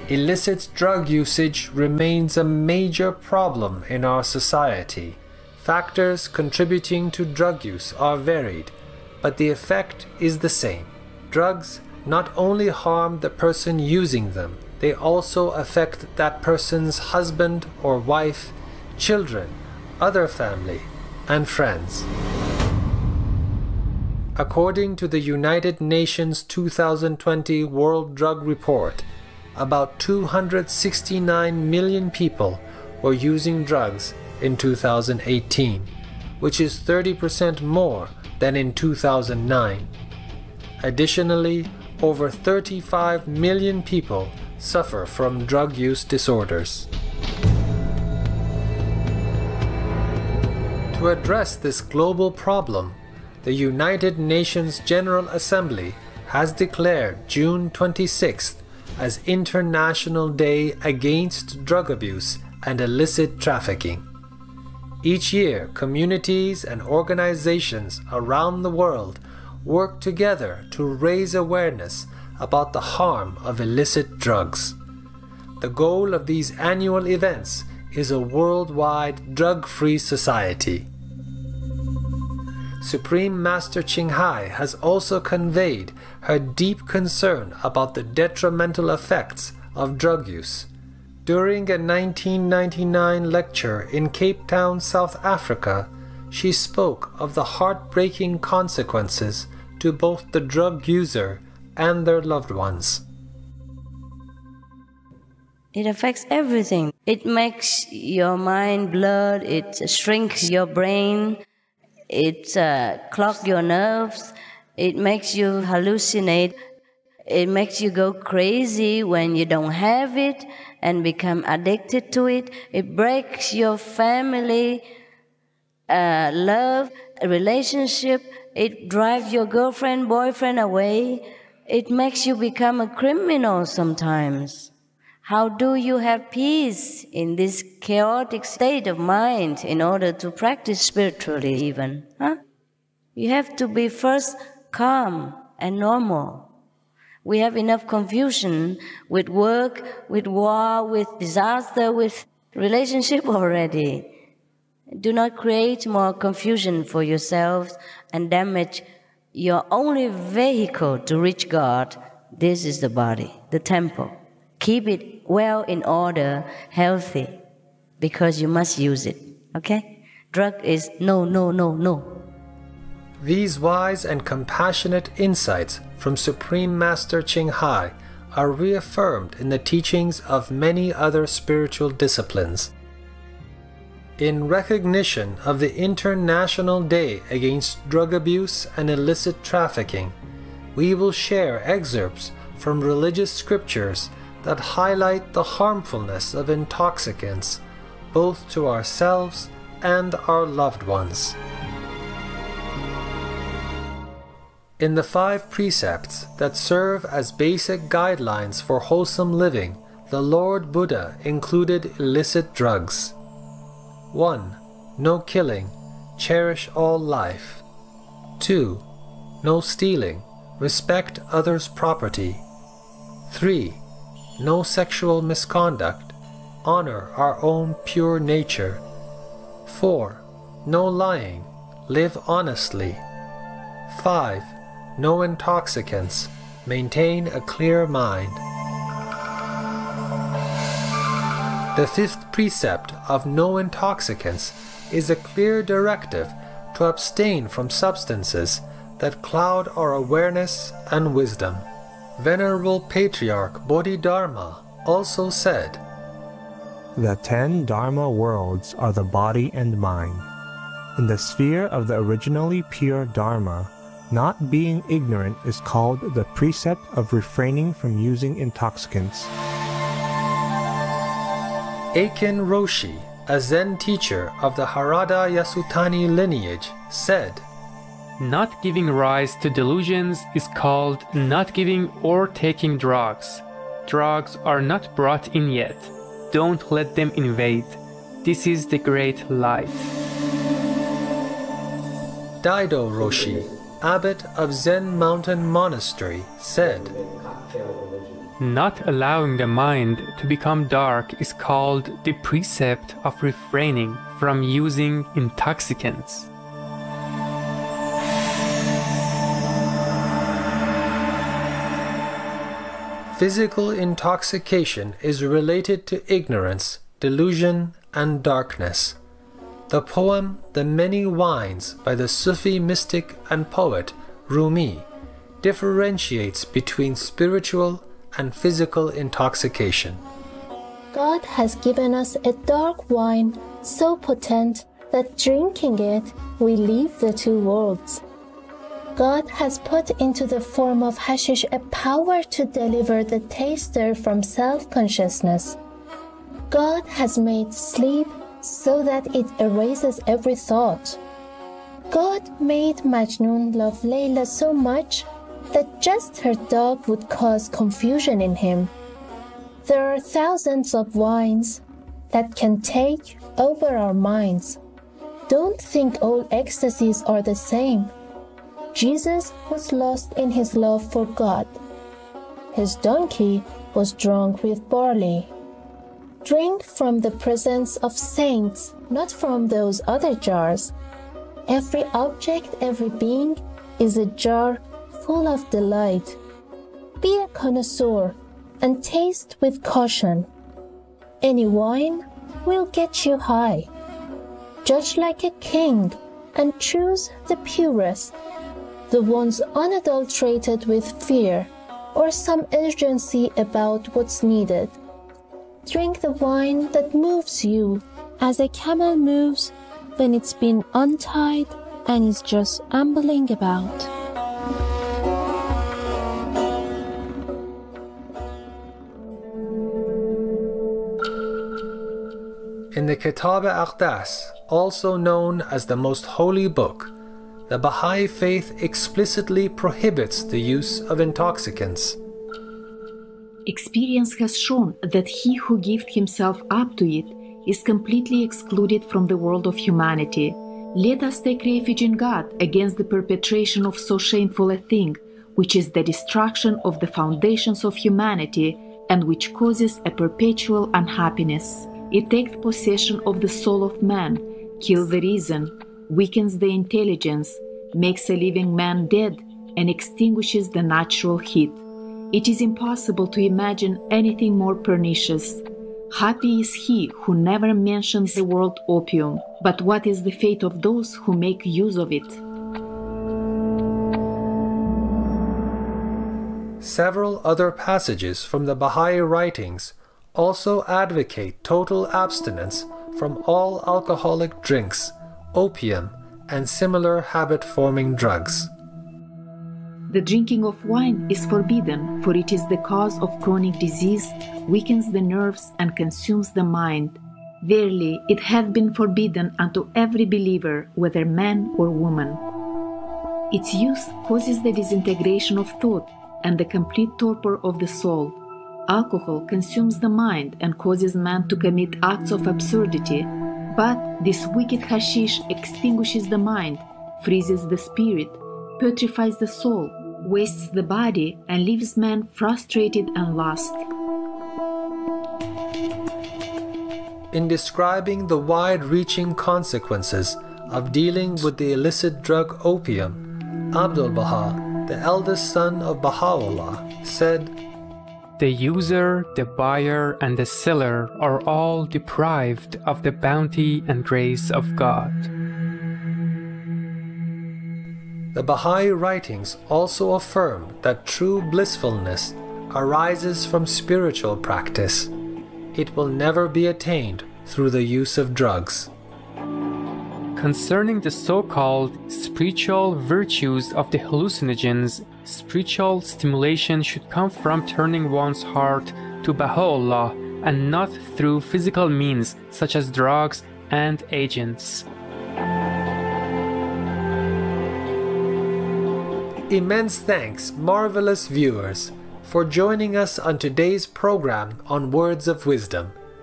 Illicit drug usage remains a major problem in our society. Factors contributing to drug use are varied, but the effect is the same. Drugs not only harm the person using them, they also affect that person's husband or wife, children, other family, and friends. According to the United Nations 2020 World Drug Report, about 269 million people were using drugs in 2018, which is 30% more than in 2009. Additionally, over 35 million people suffer from drug use disorders. To address this global problem, the United Nations General Assembly has declared June 26th as International Day Against Drug Abuse and Illicit Trafficking. Each year, communities and organizations around the world work together to raise awareness about the harm of illicit drugs. The goal of these annual events is a worldwide drug-free society. Supreme Master Ching Hai has also conveyed her deep concern about the detrimental effects of drug use. During a 1999 lecture in Cape Town, South Africa, she spoke of the heartbreaking consequences to both the drug user and their loved ones. It affects everything. It makes your mind blurred, it shrinks your brain, it clogs your nerves, it makes you hallucinate, it makes you go crazy when you don't have it and become addicted to it. It breaks your family, love, relationship. It drives your girlfriend, boyfriend away. It makes you become a criminal sometimes. How do you have peace in this chaotic state of mind in order to practice spiritually even? Huh? You have to be first calm and normal. We have enough confusion with work, with war, with disaster, with relationship already. Do not create more confusion for yourselves and damage your only vehicle to reach God. This is the body, the temple. Keep it well in order, healthy, because you must use it, okay? Drug is no, no, no, no. These wise and compassionate insights from Supreme Master Ching Hai are reaffirmed in the teachings of many other spiritual disciplines. In recognition of the International Day Against Drug Abuse and Illicit Trafficking, we will share excerpts from religious scriptures that highlight the harmfulness of intoxicants, both to ourselves and our loved ones. In the 5 precepts that serve as basic guidelines for wholesome living, the Lord Buddha included illicit drugs. 1. No killing, cherish all life. 2. No stealing, respect others' property. 3. No sexual misconduct, honor our own pure nature. 4. No lying, live honestly. 5. No intoxicants, maintain a clear mind. The 5th precept of no intoxicants is a clear directive to abstain from substances that cloud our awareness and wisdom. Venerable Patriarch Bodhidharma also said, "The 10 Dharma worlds are the body and mind. In the sphere of the originally pure Dharma, not being ignorant is called the precept of refraining from using intoxicants." Eiken Roshi, a Zen teacher of the Harada Yasutani lineage, said, "Not giving rise to delusions is called not giving or taking drugs. Drugs are not brought in yet. Don't let them invade. This is the great light." Daido Roshi, abbot of Zen Mountain Monastery, said, Not allowing the mind to become dark is called the precept of refraining from using intoxicants. Physical intoxication is related to ignorance, delusion, and darkness. The poem The Many Wines by the Sufi mystic and poet Rumi differentiates between spiritual and physical intoxication. God has given us a dark wine so potent that drinking it, we leave the two worlds. God has put into the form of hashish a power to deliver the taster from self-consciousness. God has made sleep so that it erases every thought. God made Majnun love Layla so much that just her dog would cause confusion in him. There are thousands of wines that can take over our minds. Don't think all ecstasies are the same. Jesus was lost in his love for God. His donkey was drunk with barley. Drink from the presence of saints, not from those other jars. Every object, every being is a jar full of delight. Be a connoisseur and taste with caution. Any wine will get you high. Judge like a king and choose the purest, the ones unadulterated with fear or some urgency about what's needed. Drink the wine that moves you, as a camel moves when it's been untied and is just ambling about. In the Kitab al-Aqdas, also known as the Most Holy Book, the Baha'i Faith explicitly prohibits the use of intoxicants. Experience has shown that he who gives himself up to it is completely excluded from the world of humanity. Let us take refuge in God against the perpetration of so shameful a thing, which is the destruction of the foundations of humanity and which causes a perpetual unhappiness. It takes possession of the soul of man, kills the reason, weakens the intelligence, makes a living man dead, and extinguishes the natural heat. It is impossible to imagine anything more pernicious. Happy is he who never mentions the word opium, but what is the fate of those who make use of it? Several other passages from the Baha'i writings also advocate total abstinence from all alcoholic drinks, opium, and similar habit-forming drugs. The drinking of wine is forbidden, for it is the cause of chronic disease, weakens the nerves, and consumes the mind. Verily, it hath been forbidden unto every believer, whether man or woman. Its use causes the disintegration of thought and the complete torpor of the soul. Alcohol consumes the mind and causes man to commit acts of absurdity, but this wicked hashish extinguishes the mind, freezes the spirit, putrefies the soul, wastes the body, and leaves man frustrated and lost. In describing the wide-reaching consequences of dealing with the illicit drug opium, Abdul Baha, the eldest son of Baha'u'llah, said, "The user, the buyer, and the seller are all deprived of the bounty and grace of God." The Baha'i writings also affirm that true blissfulness arises from spiritual practice. It will never be attained through the use of drugs. Concerning the so-called spiritual virtues of the hallucinogens, spiritual stimulation should come from turning one's heart to Baha'u'llah and not through physical means such as drugs and agents. Immense thanks, marvelous viewers, for joining us on today's program on Words of Wisdom.